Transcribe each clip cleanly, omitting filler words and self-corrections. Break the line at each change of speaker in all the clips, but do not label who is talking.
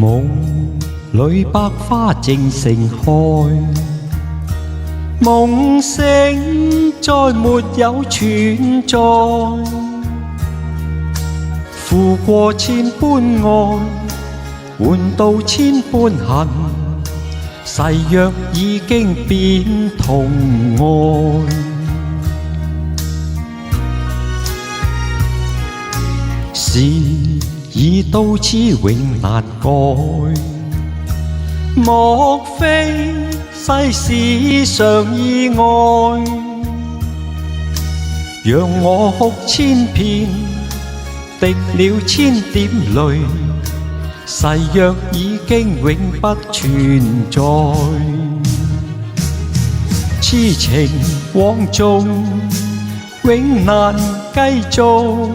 夢裏百花正盛開，夢醒再沒有存在，負過千般愛，換到千般恨，誓約已經變同愛。事已到此永難改，莫非世事常意外？讓我哭千遍，滴了千點淚，誓約已經永不存在。痴情枉縱，永難繼續，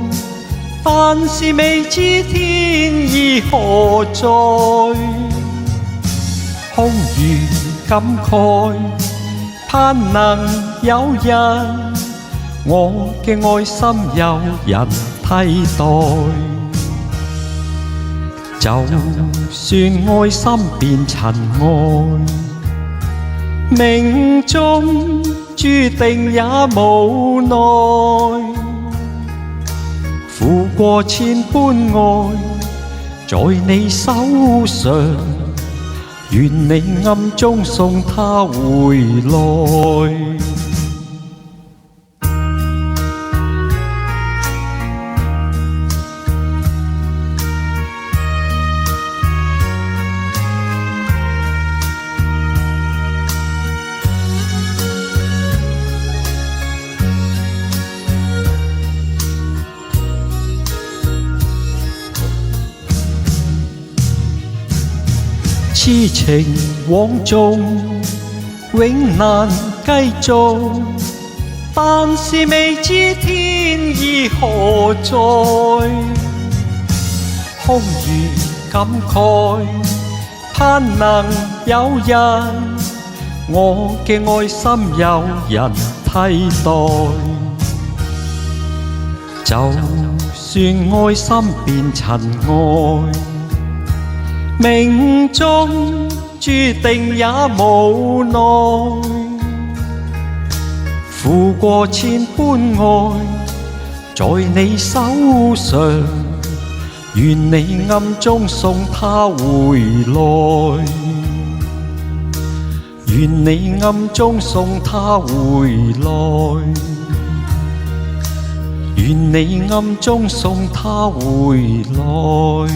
但是未知天意何在，空餘感慨，盼能有日我嘅愛心有人替代。就算愛心變塵埃，命中注定也無奈。負過千般愛，在你手上，願你暗中送他回來。痴情枉縱，永難繼續，但是未知天意何在，空餘感慨，盼能有日我嘅愛心有人替代。就算愛心變塵埃，命中注定也無奈。負過千般愛，在你手上，願你暗中送他回來。願你暗中送他回來。願你暗中送他回來。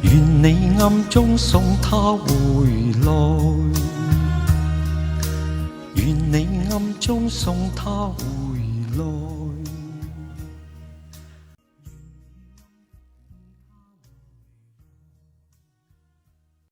願你暗中送他回來，願你暗中送他回來。